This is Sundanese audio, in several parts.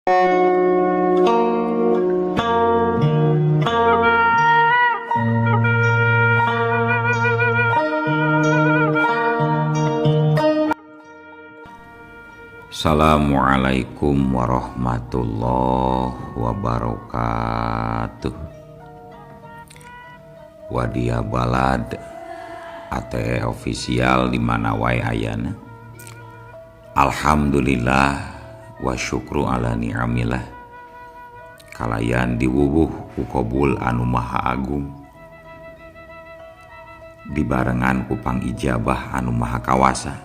Assalamualaikum warahmatullahi wabarakatuh. Wadia balad ATE official di mana wae ayana. Alhamdulillah wa syukru ala ni'amillah. Kalayan diwuwuh ku qabul anu maha agung. Dibarengan ku pangijabah anu maha kawasa.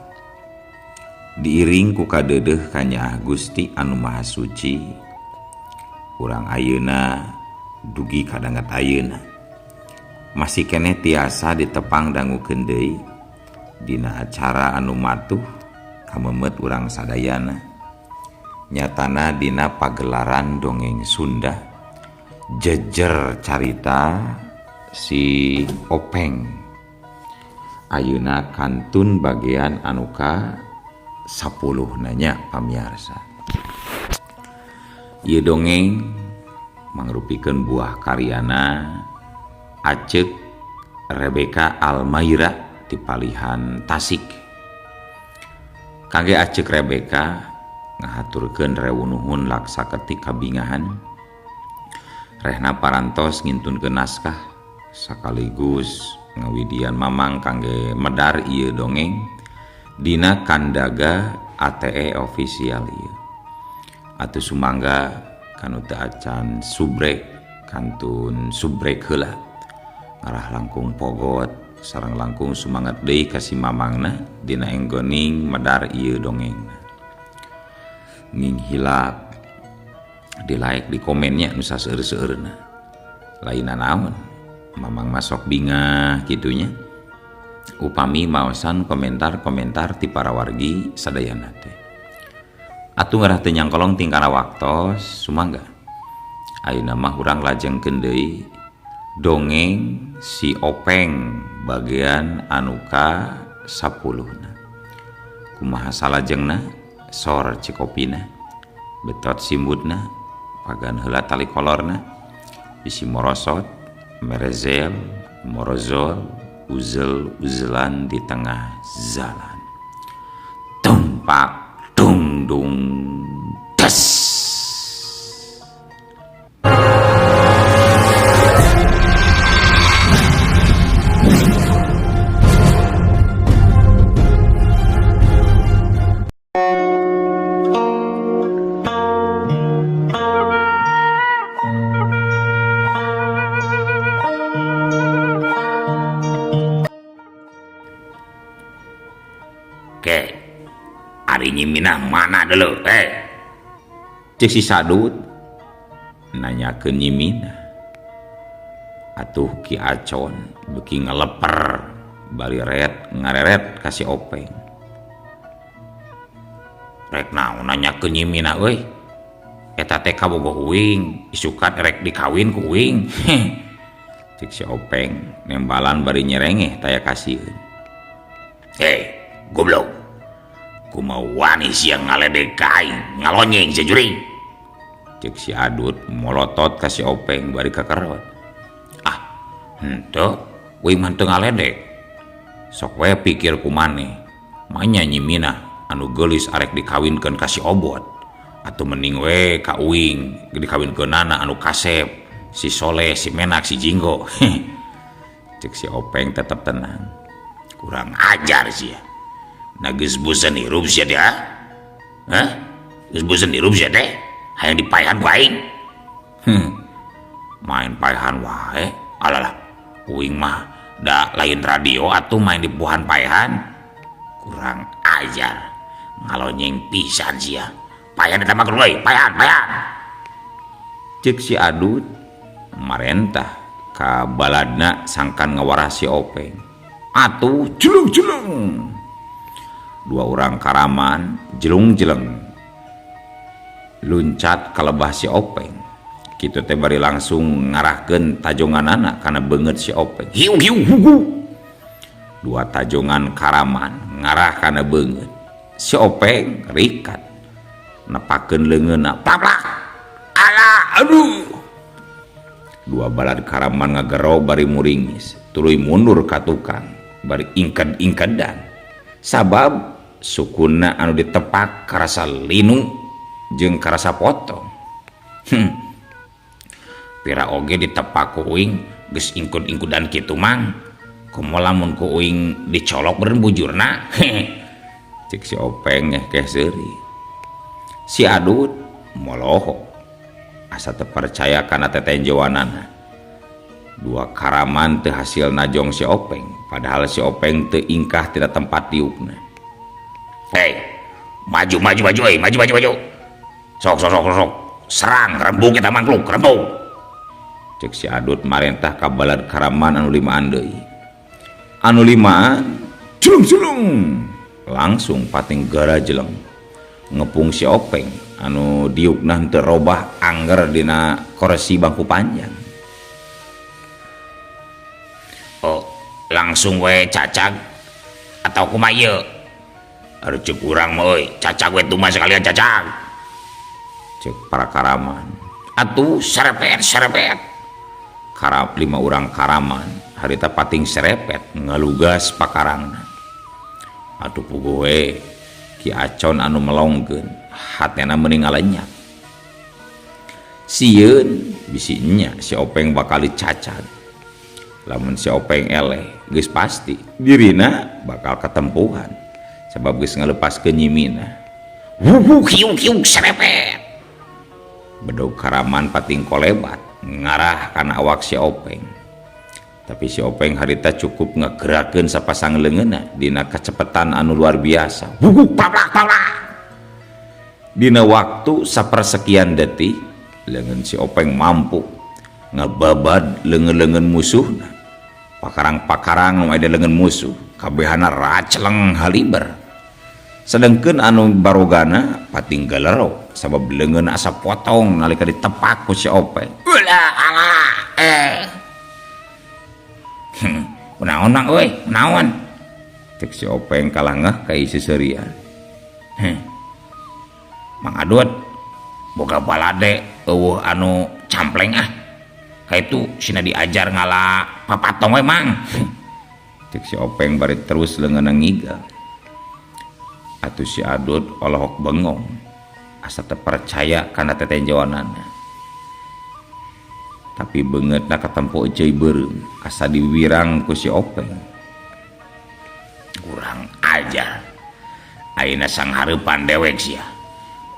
Diiring ku kadeudeuh ka Nya Gusti anu Maha Suci. Urang ayeuna dugi kadangat ayeuna masih keneh tiasa ditepang dangukeun deui dina acara anu matuh kamemet urang sadayana. Nyatana dina pagelaran dongeng Sunda jejer carita si Openg. Ayeuna kantun bagian anu ka 10 nanya pamiarsa. Ieu dongeng mangrupikeun buah karyana Acek Rebeka Almaira ti Palihan Tasik. Kangge Acek Rebeka ngahaturkeun rewuh-nuhun laksa ketik kabingahan. Rehna parantos ngintunkeun naskah sakaligus ngawidian mamang kangge medar ieu dongeng dina kandaga ATE official ieu. Atuh sumangga kanu teu acan subrek kantun subrek heula. Ngarah langkung pogot sareng langkung sumanget deui ka si mamangna dina enggoning medar ieu dongengna. Nging hilap di-like di komennya nu saseueur-seueurna. Lainna naon? Mamang masok bingah kitunya. Upami maosan komentar-komentar ti para wargi sadayana teh. Atuh ngarah teu nyangkolong tingkara waktos sumangga. Ayeuna mah urang lajengkeun deui dongeng si Openg bagian anu ka 10na. Kumaha salajengna sor cikopina betot simbutna pagan heula tali kolorna bisi morosot merezel morozol uzel-uzelan di tengah jalan. Tumpak dung dung das. Oke, ari nyiminah mana dulu? Cek si Sadut nanyakeun nyiminah. Atuh Ki Acon beuki ngeleper bari ngareret ka si Openg. Rek naon nanyakeun nyiminah euy? Eta teh kabogoh uing, isukan rek dikawin ku uing. Cek si Openg nembalan bari nyerengeh taya kasieun. Goblok, kumaha wani siang ngaledek ka aing ngalonyeng sajuring. Cek si Adut molotot ka si Openg bari kakerot. Henteu uing mah teu ngaledek. Sok we pikir kumaneh manya nyiminah anu geulis arek dikawinkeun ka si Obot atuh mending we ka uing dikawinkeunana anu kasep si Soleh si Menak si Jinggo. Cek si Openg tetep tenang. Kurang ajar sia. Nah geus bosan hirup sia teh. Geus bosan hirup sia teh. Hayang dipaehan ku aing. Main paehan wae. Alalah, uing mah da lain radio atuh main di buhan paehan. Kurang ajar. Ngalonyeng pisan sia. Paehan eta mah euy, paehan. Cek si Adut marentah ka baladna sangkan ngawaras si Openg. Atuh jeleng-jeleng. Dua orang karaman jelung-jeleng luncat ka lebah si Openg. Kitu teh bari langsung ngarahkeun tajonganana kana beungeut si Openg. Hiu hugu. Dua tajongan karaman ngarah kana beungeut. Si Openg rikat nepakeun leungeunna, plak. aduh. Dua balad Karaman ngagero bari muringis, tuluy mundur ka tukang, bari ingked-ingkedan. Sabab sukuna anu ditepak karasa linu jeung karasa potong. Pira oge ditepak ku uing geus ingkud-ingkudan kitu mang. Kumaha lamun ku uing dicolok beureun bujurna. Cek si Openg keh seuri. Si Adut moloho. Asa teu percaya kana tetenjewanana. Dua Karaman teu hasil najong si Openg, padahal si Openg teu ingkah tina tempat diukna. Hei, maju. Sok. Serang, rembug kita mangkluk, rembug. Cek si Adut marentah ka balad Karaman anu limaan deui. Anu limaan, culung. Langsung pating gara jeleng. Ngepung si Openg anu diukna teu robah angger dina kursi bangku panjang. Oh, langsung we cacag atau kumaha ieu? Ari ceuk urang mah euy, cacag we tuh mah sekalian cacag. Cek para Karaman. Atuh serepet. Karap 5 urang Karaman harita pating serepet ngalugas pakarangna. Atuh puguh we Ki Acon anu melongkeun, hatena meuning ngalenyap. Sieun bisi nya si Openg bakal dicacag. Lamun si Openg eleh, geus pasti dirina bakal ketempuhan. Sabab geus ngaleupaskeun nyimina. Kiuk serepet. Bedog Karaman pating kolebat ngarah kana awak si Openg. Tapi si Openg harita cukup ngegerakeun sapasang leungeunna dina kacepetan anu luar biasa. Paplak. Dina waktu sapersekian detik, leungeun si Openg mampu ngababad leungeun-leungeun musuhna. Pakarang-pakarang nu aya di leungeun musuh kabehana raceleng haliber. Sedengkeun anu barogana pating galero sabab leungeun asa potong nalika ditepak ku si Openg. Ulah alah. Kunaon mang euy, kunaon? Cek si Openg kalah ngeh ka isi seurian. Mang Adut, boga balade eueuh anu campleng ah. Ka itu sina diajar ngala papatong we mang. Cek si Openg bari terus leungeunna ngiga. Atuh si Adut olohok bengong, asa teu percaya kana tetenjewanana. Tapi beungeutna katempo euceuy beureum asa diwirang ku si Openg. Kurang ajar. Ayeuna sanghareupan dewek sia.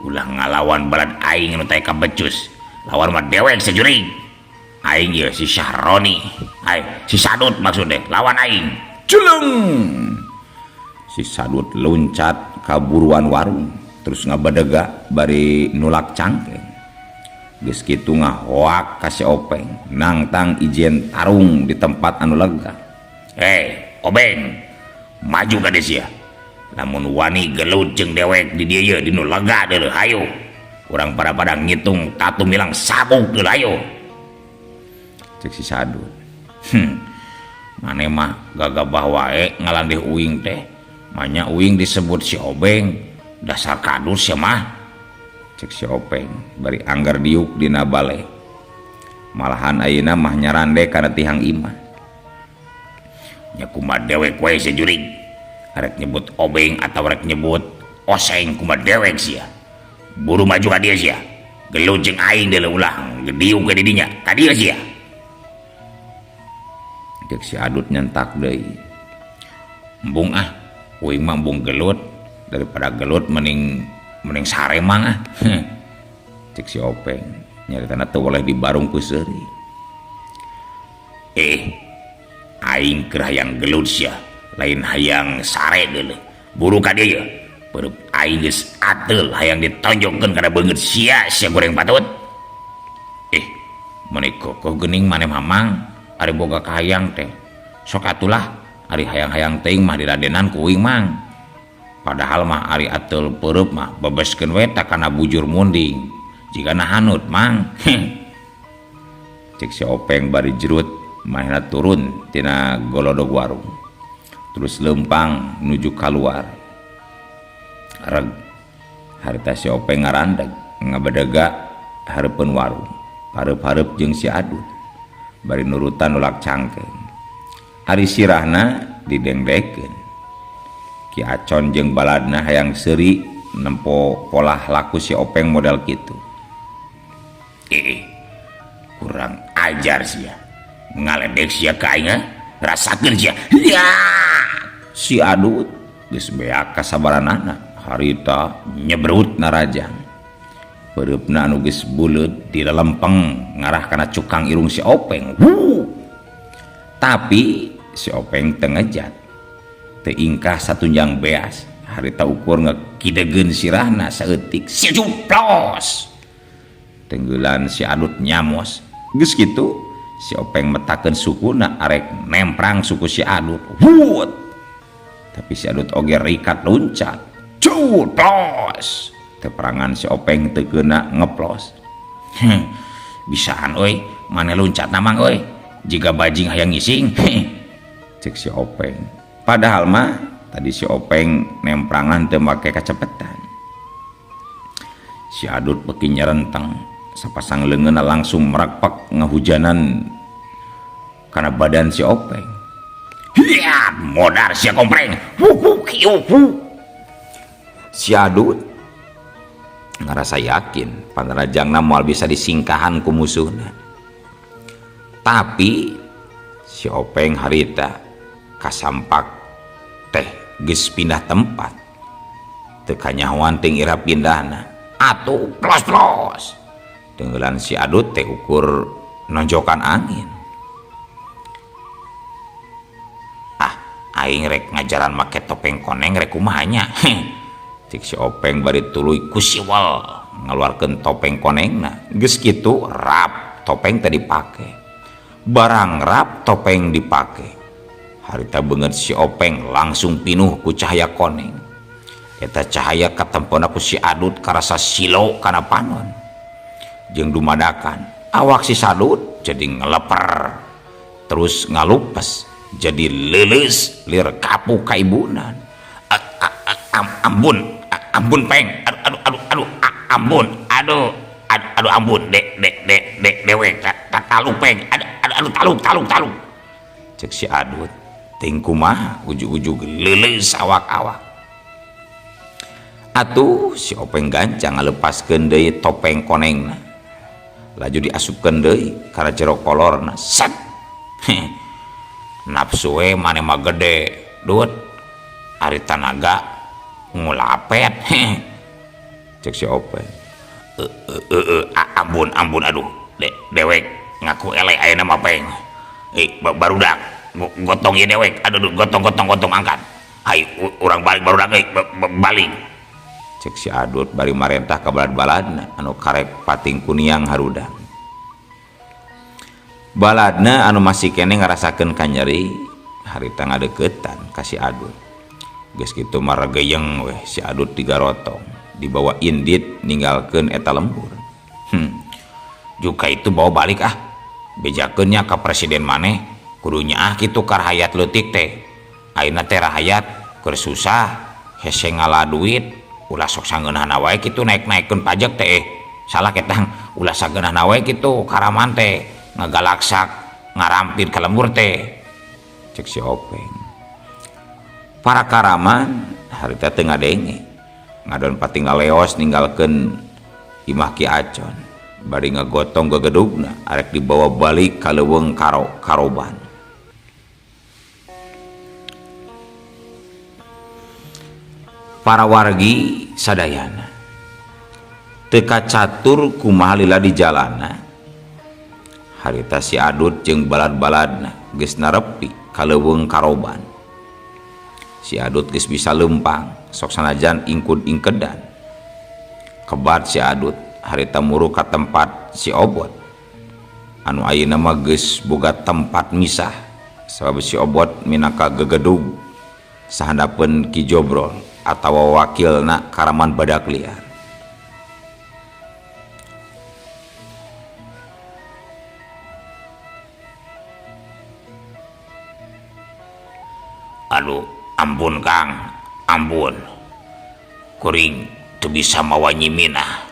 Ulah ngalawan balad aing anu teh kabecus. Lawan mah dewek sajurig. Aing ieu si Syahroni. Si Sadut maksudnya lawan aing. Culung. Si Sadut loncat ka buruan warung terus ngabadega bari nulak cangkeng. Geus kitu ngahoak ka si Openg nangtang ijen tarung di tempat anu lega. Obeng, maju ka dieu sia. Lamun wani gelut jeung dewek di dieu di nu lega deuleuh hayu. Urang pada ngitung tatu milang sabuk deuleuh hayu. Cek si Sadut. Mane mah gagabah wae ngalandih uing teh. Manya uing disebut si Obeng, dasar kadus ya mah. Cek si Openg bari anggar diuk dina bale. Malahan ayeuna mah nyarande kana tihang iman. Nya kumaha dewek we sajurig. Arek nyebut Obeng atau arek nyebut Oseng kumaha dewek sia. Buru maju ka dieu sia. Gelut jeung aing deuleuh ulah diuk ke didinya. Ka dieu sia. Cek si Adut nyentak deui. Embung ah, uing mah embung gelut daripada gelut mending saremang ah. Cek si Openg nyaritana teu boleh dibarung ku seuri. Aing keur hayang gelut sia, lain hayang sare deuleuh. Buru ka dieu. Pereup aing geus ateul hayang ditonjokkeun kana beungeut sia goreng patut. Maneh kokoh geuning maneh mamang ari boga kahayang teh. Sok atulah ari hayang-hayang teuing mah diradenan ku uing mang. Padahal mah ari ateul pereup mah bebeskeun we tak kana bujur munding jigana hanut mang. Cek si Openg bari jerut manehna turun tina golodog warung terus lempang nuju keluar. Reg harita si Openg ngarandeg ngabadega hareupeun warung Hareup-hareup jeung si Adut bari nurutan ulak cangkeung. Ari sirahna didengdekeun. Ki Acon jeung baladna hayang seuri nempo pola laku si Openg model kitu. Kurang ajar sia. Ngaledek sia ka aing rasakeun sia. Ya. Si Adut geus beak kasabaranana harita nyebrut narajang. Bereupna anu geus buleud dilelempeng ngarah kana cukang irung si Openg. Tapi si Openg teu ngejat. Teu ingkah satunjang beas. Harita ukur ngekidegeun sirahna saeutik si juplos. Tenggelan si Adut nyamos. Geus kitu si Openg metakeun sukuna arek nemprang suku si Adut. Tapi si Adut oge rikat loncat. Juplos. Teperangan si Openg teu keuna ngeplos. Bisaan euy, mane loncat namang euy. Jika bajing hayang ngising. Cek si Openg. Padahal mah tadi si Openg nemprangan teu make kacepetan. Si Adut beuki nyerenteng, sapasang leungeunna langsung merakpak ngahujanan kana badan si Openg. Hiat modar sia kompreng. Si Adut ngarasa yakin panrajangna moal bisa disingkahan ku musuhna. Tapi si Openg harita kasampak teh geus pindah tempat. Teu kanyahoan teuing ira pindahna. Atuh plos-plos. Tenggelan si Adut teh ukur nonjokan angin. Aing rek ngajaran make topeng koneng rek kumaha nya. Cik si Openg bari tuluy ku siwal ngaluarkeun topeng konengna. Geus kitu rap topeng teh dipake. Barang rap topeng dipake. Harita beungeut si Openg langsung pinuh ku cahaya koneng. Eta cahaya katempona ku si Adut karasa silo kana panon. Jeung dumadakan awak si Sadut jadi ngeleper. Terus ngalupes jadi leuleus lir kapu ka ibunan. Ampun Peng. Aduh ampun dewek taluk Peng. Aduh taluk. Cek si Adut ting kumaha ujug-ujug leuleus awak-awak. Atuh si Openg gancang ngalepaskeun deui topeng konengna. Laju diasupkeun deui kana jero kolorna. Set. Nafsu we mane mah gede, Dut. Ari tanaga ngulapet. Cek si Openg. Ampun aduh. Dewek ngaku elek ayeuna mah Peng. Barudak gotong ieu dewek. Aduh gotong angkat. Hai urang balik barudak euy balik. Cek si Adut bari marentah ka balad-baladna anu karek pating kuniang harudang. Baladna anu masih kene ngarasakeun kanyeri harita ngadeuketan ka si Adut. Geus kitu marageyeng weh si Adut digarotong, dibawa indit ninggalkeun eta lembur. Juga itu bawa balik bejakeun nya ka presiden maneh kudu nyaah kitu ka rahayat leutik teh. Ayeuna teh rahayat keur susah hese ngala duit. Ulah sok sangeunahna wae kitu naik-naikeun pajak teh salah ketang ulah sageunahna wae kitu karaman teh ngagalaksak ngarampir ka lembur teh. Cek si Openg. Para karaman harita teu ngadenge ngadon patinggal leos ninggalkeun imah Ki Acon bari ngagotong gegedugna arek dibawa balik ka leuweung karoban. Para wargi sadayana teka catur kumaha lila di jalana. Harita si Adut jeung balad-baladna geus narepi ka leuweung karoban. Si Adut geus bisa leumpang sok sanajan ingkud-ingkedan. Kebat si Adut harita muru ka tempat si Obot. Anu ayeuna mah geus boga tempat misah sabab si Obot minangka gegedug sahandapeun Ki Jobrol atawa wakilna karaman badak liar. Aduh, ampun Kang, ampun. Kuring teu bisa mawa nyimina.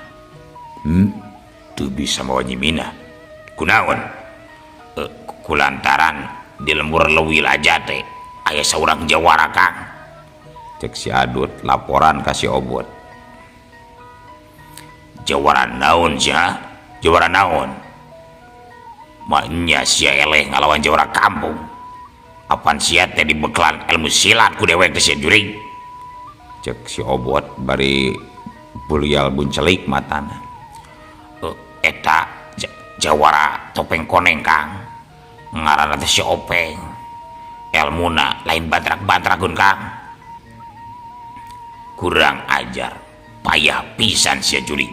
Teu bisa mawa nyimina. kunaon kulantaran di lembur leuwih aja teh aya saurang jawara Kang, cek si Adut laporan ka si Obot. Jawara naon sia? Jawara naon? Maknya sia eleh ngalawan jawara kampung. Apaan sia teh dibeklan ilmu silat ku dewek teh sia jurig. Cek si Obot bari beulial buncelik matana. Eta jawara topeng koneng Kang. Ngaranna teh si Openg. Elmuna lain bantrak-bantrakeun Kang. Kurang ajar, payah pisan sia jurig.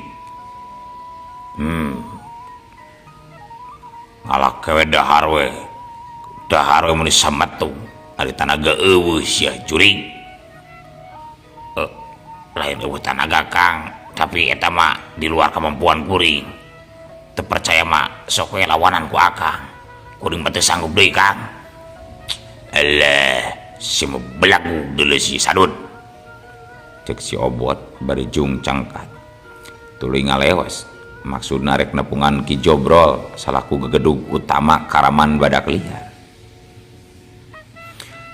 Ngalah kewe dahar we meni sametung ari tanaga eueuh sia jurig. Lain eueuh tanaga Kang, tapi eta mah di luar kemampuan kuring. Teu percaya mah sok we lawanan ku Akang. Kuring mah teu sanggup deui Kang. Alah, si belagu deuleu si Sadut. Cek si Obot bari jung cangkat. Tuluy ngaleos. Maksudna rek nepungan Ki Jobrol salaku gegedug utama Karaman badak liar.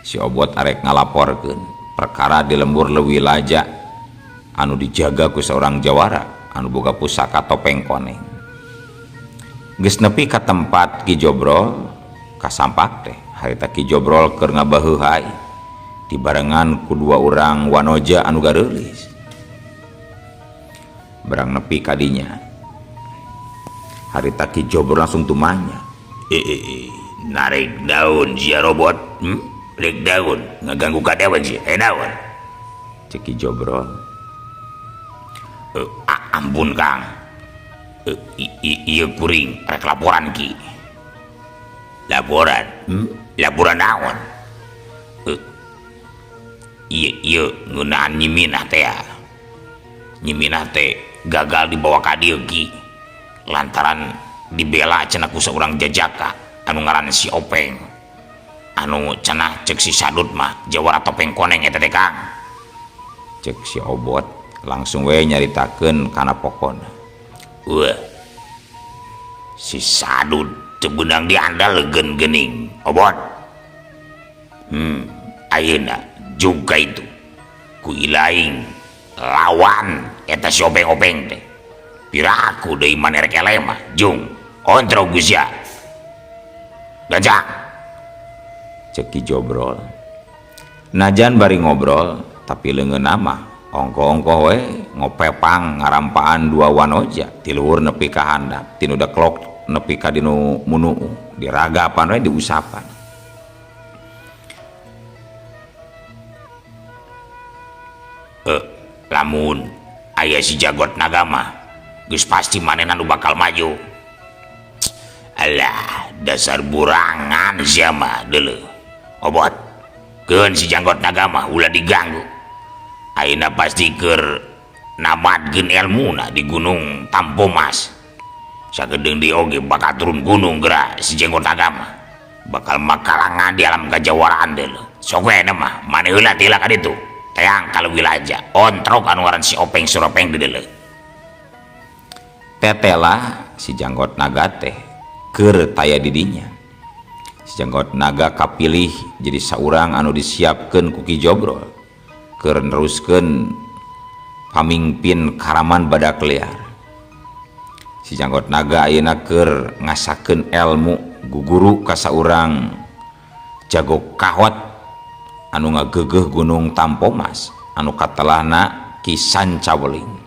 Si Obot arek ngalaporkeun perkara di lembur leuwih laja anu dijaga ku seorang jawara anu boga pusaka topeng koneng. Geus nepi ka tempat Ki Jobrol kasampak teh harita Ki Jobrol keur ngabaheuh hai dibarengan ku dua urang wanoja anu gareulis. Berang nepi kadinya harita Ki Jobrol langsung tumanya. Narek daun sia robot. Rek daun ngaganggu kadewan sih. Daun. Cek Ki Jobrol. Ampun Kang. Ieu kuring rek laporan Ki. Laporan? Laporan naon? Ieu ngeunaan Nyiminah teh. Nyiminah teh gagal dibawa ka dieu Ki. Lantaran dibela cenah ku seorang jajaka anu ngaranna si Openg. Anu cenah cek si Sadut mah jawara topeng koneng eta teh Kang. Cek si Obot langsung we nyaritakeun kana pokona. Wah, si Sadut teu beunang diandalkeun geuning Obot. Ayeuna juga itu ku ilaing lawan eta si Openg-openg teh. Piraku deui maneh rek eleh mah jung ontro gusya. Gajah. Cek Ki Jobrol. Najan bari ngobrol tapi leungeunna mah ongko-ongko we ngopepang ngarampaan dua wanoja ti luhur nepi ka handap tinu deklok nepi ka dinu munuu diragapan we diusapan. Lamun aya si jagot naga mah geus pasti manehna nu bakal maju. Alah, dasar burangan sia mah deuleu. Obot, keun si janggot naga mah ulah diganggu. Ayeuna pasti keur namatkeun elmuna di Gunung Tampomas. Sagedeung di oge bakal turun gunung geura si janggot naga mah. Bakal makalangan di alam kajawaraan deuleu. Sok we mah maneh heula tila ka ditu. Teang kalau wilaja ontrok anu ngaran si Openg Suropeng deuleu. Tetela si janggot naga teh keur taya didinya. Si janggot naga kapilih jadi saurang anu disiapkeun ku Ki Jobrol keur neruskeun pamingpin Karaman badak liar. Si janggot naga ayeuna keur ngasakeun elmu guguru ka saurang jago kahot anu ngageugeuh Gunung Tampomas anu katelahna Ki Sancaweling.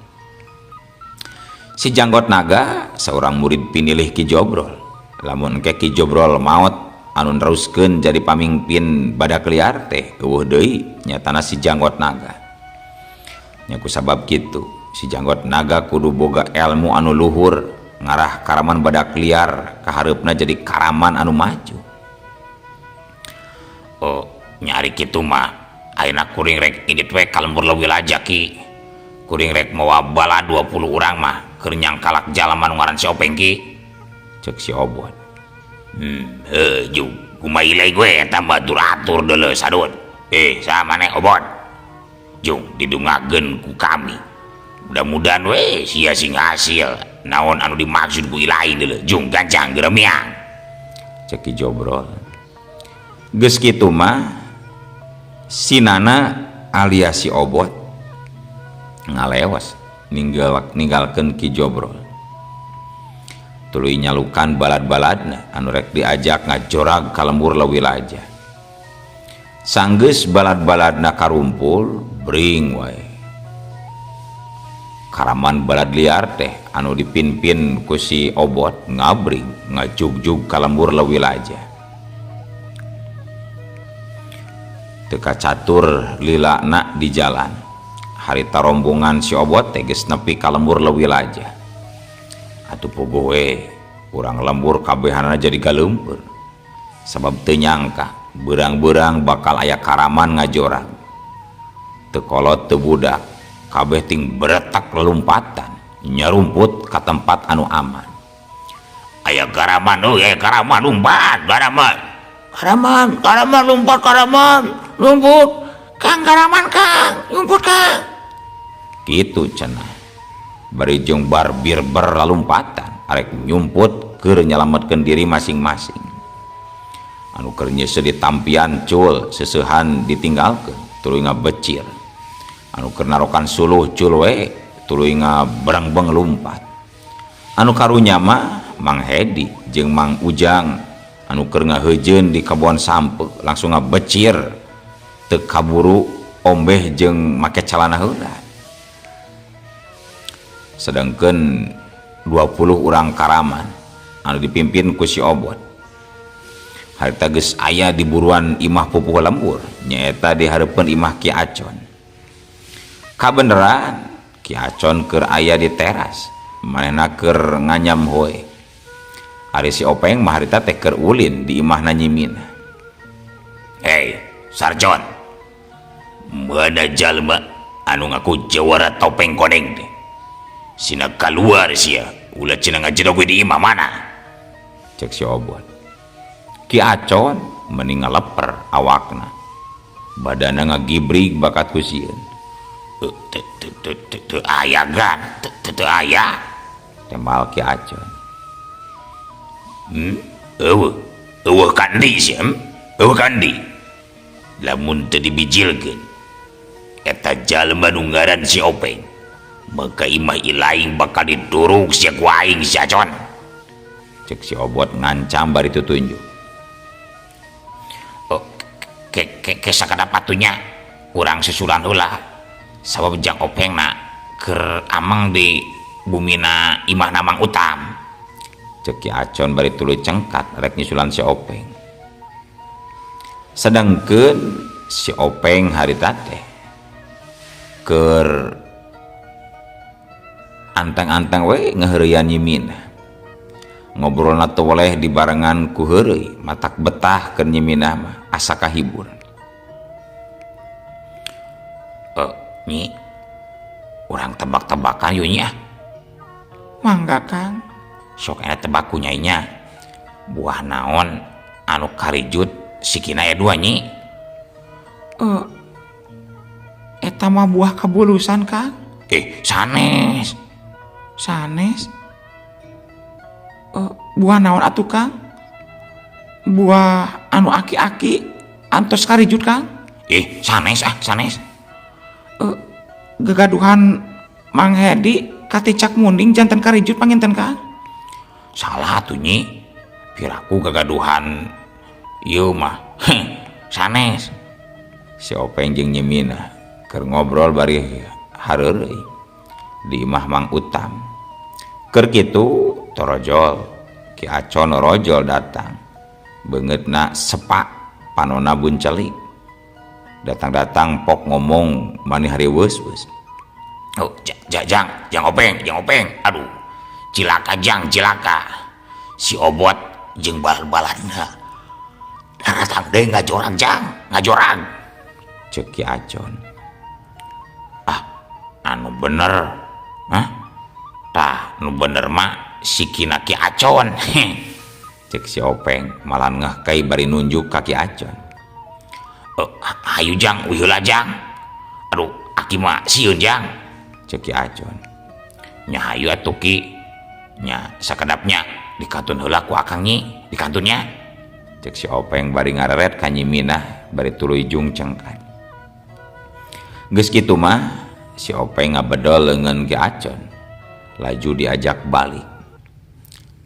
Si janggot naga seorang murid pinilih Ki Jobrol. Lamun ke Ki Jobrol maot anu neruskeun jadi pamingpin badak liar teh eueuh deui nyatana si janggot naga. Nya ku sabab kitu si janggot naga kudu boga ilmu anu luhur ngarah Karaman badak liar kahareupna jadi Karaman anu maju. Oh, nyari kitu mah ayeuna kuring rek indit we ka lembur leuwih laja Ki. Kuring rek mawa bala 20 urang mah keur nyangkalak jalaman ngaran si Openg Ki. Cek si Obot. Jung kumaha ilai gue eta batur-atur deuleu Sadut. Saha maneh Obot? Jung didungakeun ku kami. Mudah-mudahan we sia sing hasil naon anu dimaksud ku lain deuleu jung gancang geremiang cek Ki Jobrol. Geus kitu mah sinana alias si Obot ngalewas ninggalkeun Ki Jobrol tuluy nyalukan balad-baladna anu rek diajak ngajorag ka lembur leuwih aja. Sanggeus balad-baladna karumpul bring wae karaman balad liar teh anu dipinpin ku si Obot ngabring ngajugjug ka lembur leuwih aja. Teka catur lilana di jalan harita rombongan si Obot teh geus nepi ka lembur leuwih aja. Atuh puguh we urang lembur kabehanana jadi galeumpeur sabab teu nyangka beurang-beurang bakal aya karaman ngajorang teu kolot teu budak kabeh ting beretak lelumpatan nyarumput ka tempat anu aman. Aya karaman aya karaman lumpat karaman lumpat lumput Kang karaman Kang lumput Kang kitu cenah. Bari jeung barbir berlalumpatan arek nyumput keur nyalametkeun diri masing-masing. Anu keur nyeuseut di tampian cul seusehan ditinggalkeun tuluy ngabecir. Anu keur narokan suluh cul we tuluy ngabrang-beng lumpat. Anu karunya mah Mang Hedi jeung Mang Ujang anu keur ngaheujeun di kebon sampeu langsung ngabecir teu kaburu ombeh jeung make calana heula. Sedangkan 20 urang karaman anu dipimpin ku si Obot harita geus aya di buruan imah pupuh lembur nyaeta di hareupeun imah Ki Acon. Kabeneran Ki Acon keur aya di teras manehna keur nganyam hoe. Ari si Openg mah harita teh keur ulin di imahna Nyimina. Hei Sarjon, mana jalma anu ngaku jawara topeng koneng teh sina keluar sia ulah cenah ngajedog di imah mana cek si Obot. Ki Acon mending ngaleper awakna badanna ngagibrig bakat ku sieun teu aya gan teu aya tembal Ki Acon. Eueuh kandi sia eueuh kandi lamun teu dibijilkeun eta jalma nu ngaran si Openg maka imah ilaing bakal dituruk sia ku aing si Acon cek si Obot ngancam bari tutunjuk. Ke sakada patunya urang susulan heula sabab jang Opengna keur amang di bumina imahna Mang Utam cek Ki Acon bari tuluy cengkat rek nyusulan si Openg. Sedangkeun si Openg harita teh keur anteng-anteng we ngaheureyan Nyimina ngobrolna teu boleh dibarengan ku heureuy matak betah keur Nyimina mah asa kahibur. Nyi urang tebak-tebakan yeuh nya. Mangga Kang sok eta tebak ku nyai nya buah naon anu karijut sikina aya dua Nyi. Eta mah buah kabulusan Kang. Sanes buah naon atuh Kang? Buah anu aki-aki antos karijut Kang. Sanes gagaduhan Mang Hedi katicak munding janten karijut panginten Kang. Salah atuh Nyi, piraku gagaduhan ieu mah sanes. Si Openg jeung Nyimina keur ngobrol bari hareureuy di imah Mang Utam. Keur kitu torojol Ki Acon rojol datang beungeutna sepak panonna buncelik datang-datang pok ngomong mani hariweus-weus. Jang Openg aduh cilaka si Obot jeung bal-balanna datang deui ngajorang cek Ki Acon. Anu bener nu bener mah sikina Ki Acon cek si Openg malah ngeh kai bari nunjuk ka Ki Acon. Hayu Jang uheula Jang aduh aki mah sieun Jang cek Ki Acon. Nya hayu atuh Ki nya sakedapnya dikantun heula ku akang nyi dikantunnya cek si Openg bari ngareret ka Nyi Minah bari tuluy jung cengkan. Geus kitu mah si Openg ngabedol leungeun Ki Acon laju diajak balik.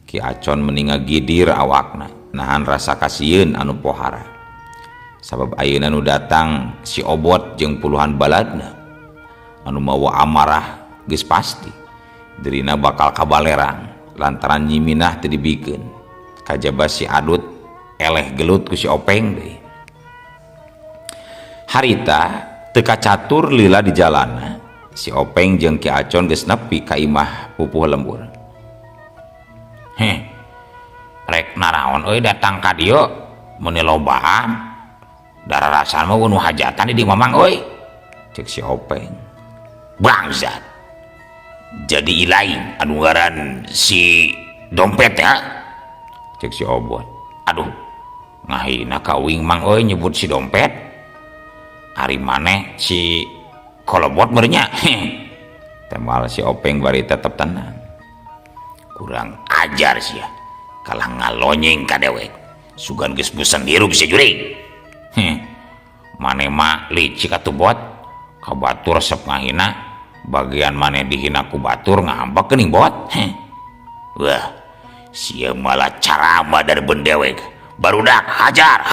Ki Acon mending ngagidir awakna nahan rasa kasieun anu pohara sabab ayeuna nu datang si Obot jeung puluhan baladna anu mawa amarah geus pasti dirina bakal kabalerang lantaran Nyi Minah teu dibikeun kajaba si Adut eleh gelut ku si Openg deui. Harita teu kacatur lila di jalanna si Openg jeung Ki Acon geus nepi ka imah pupuh lembur. Rek naraon euy datang ka dieu meuni lobaan dararasan mah nu hajatan di mamang euy cek si Openg. Bangsat jadi ilaing anu ngaran si dompet ya cek si Obot. Aduh ngahina ka uing mang euy nyebut si dompet ari maneh si kolobot merenya. Temal si Openg bari tetep tenang. Kurang ajar sih ya kalah ngalonyeng ka dewek sugan geus bosan hirup si jurig. Maneh mah licik atuh bot ka batur resep ngahina bagian maneh dihina ku batur ngambek geuning bot. Wah sia malah carama dari bendewek barudak hajar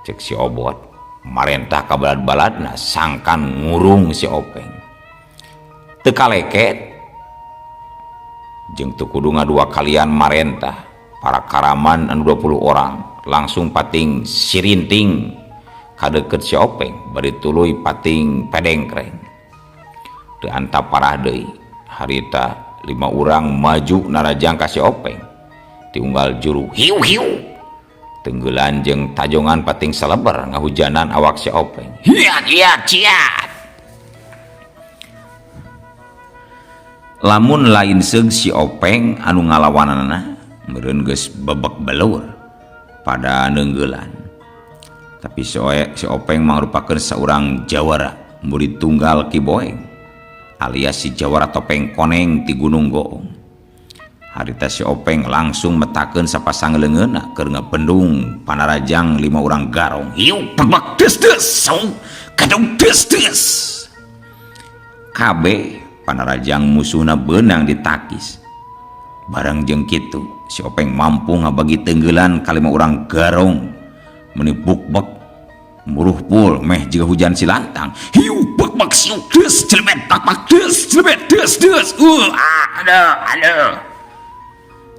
cek si Obot marentah ka balad-baladna sangkan ngurung si Openg teu kaleket jeung teu kudu ngadua kalian marentah para karaman anu 20 orang langsung pating sirinting kadeukeut si Openg bari tuluy pating pedengkreng teu anta parah deui. Harita 5 urang maju narajang ka si Openg tiunggal juru hiu tenggelan jeung tajongan pating saleber ngahujanan awak si Openg. Hiat lamun lain seug si Openg anu ngalawanana meureun geus bebek beleur pada neunggelan. Tapi si Openg mangrupakeun saurang jawara murid tunggal Ki Boeng alias si jawara topeng koneng ti Gunung Goong. Harita si Openg langsung metakeun sapasang leungeunna keur ngapendung panarajang 5 urang garong. Hiu bebek deus kadung deus kabeh panarajang musuhna beunang ditakis. Barang jeung kitu si Openg mampu ngabagi tenggelan ka 5 urang garong meuni bukbek muruh pul meh jiga hujan silantang. Hiu bukbek siu deus jelebet bakbak deus jelebet deus aduh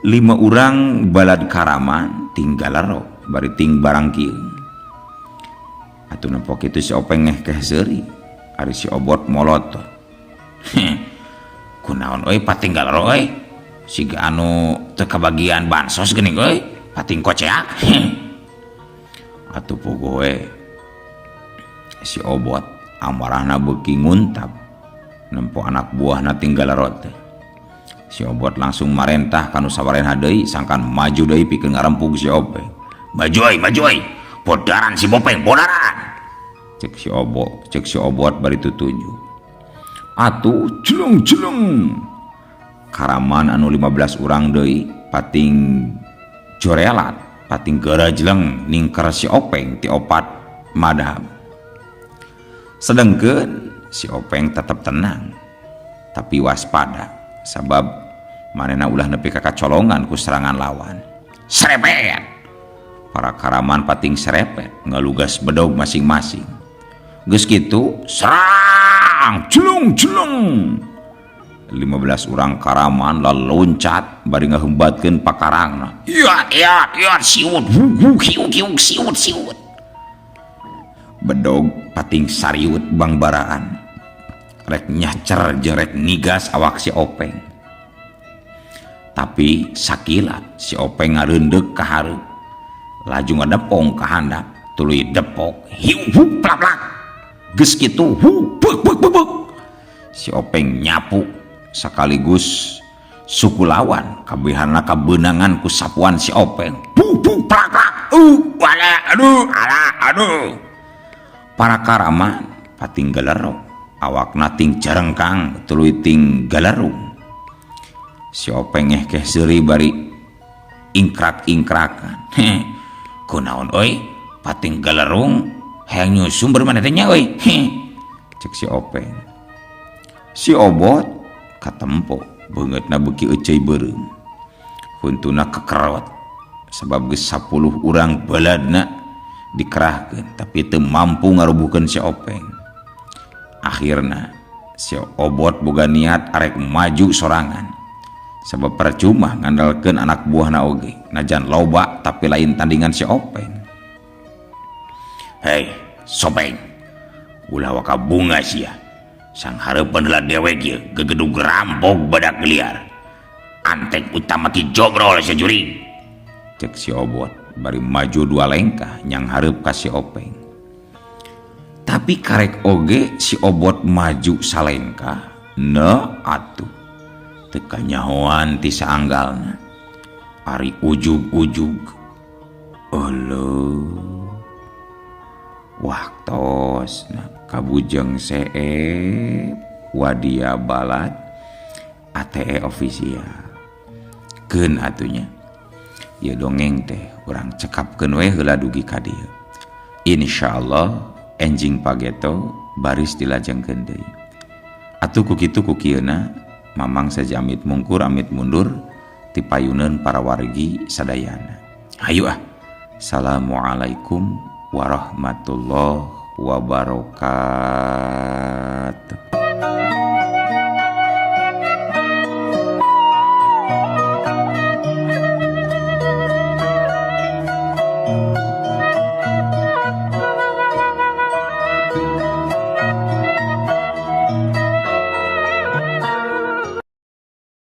5 urang balad karaman tinggal laro bari ting barang kieu. Atuh nepok kitu si Openg ngeh keh seuri ari si Obot molot. Kunaon euy patinggal ro euy siga anu teu kabagian bansos geuning euy pating koceak. Atuh pogoe si Obot amarahna beuki nguntap nempo anak buahna tinggal ro teh. Si Obot langsung marentah kanu sawarenah deui sangkan maju deui pikeun ngarempug si Openg. Maju euy podaran si Bopeng podaran cek si Obot bari tutunjuk. Atuh jeleng karaman anu 15 urang deui pating jorelat pating garajleng ningker si Openg ti opat madhab. Sedengkeun si Openg tetep tenang tapi waspada sabab manehna ulah nepi ka kacolongan ku serangan lawan. Serepet para karaman pating serepet ngalugas bedog masing-masing. Geus kitu serang jelung 15 urang karaman laloncat bari ngaheumbatkeun pakarangna. Iat siut siut bedog pating sariut bangbaraan rek nyacer jeung rek nigas awak si Openg. Tapi sakilat si Openg ngareundeg ka hareup laju ngadepong ka handap tuluy depok hiu plak geus kitu bek si Openg nyapu sakaligus suku lawan kabehana kabeunangan ku sapuan si Openg plak aduh para karaman pating galerok awakna ting jarengkang tuluy ting galerung Si Openg keh seuri bari ingkrak-ingkrakan. Kunaon euy? Pating galerung hayang nyusum bermana teh nya euy. Cek si Openg. Si Obot katempo beungeutna beuki euceuy beureum. Huntuna kekerot sabab geus 10 urang baladna dikerahkeun tapi teu mampu ngarubuhkeun si Openg. Akhirna si Obot boga niat arek maju sorangan sabab percuma ngandalkeun anak buahna oge najan loba tapi lain tandingan si Openg. Hei Sopeng, ulah waka bunga sia sang hareupeun heula dewek ieu gegedug rampok badak liar anteng utama ti jobrol sajuring, cek si Obot bari maju 2 lengkah nyang hareup ka si Openg. Tapi karek oge si Obot maju salengkah atuh teu kanyahoan ti saanggalna ari ujug-ujug eueuh waktosna kabujeng seep wadia balad ATE official keun atunya. Ieu dongeng teh urang cekapkeun we heula dugi ka dieu. Insyaallah enjing pageto baris dilajengkeun deui. Atuh ku kitu ku kieuna mamang sajamit mungkur amit mundur ti payuneun para wargi sadayana. Hayu ah. Assalamualaikum warahmatullahi wabarakatuh.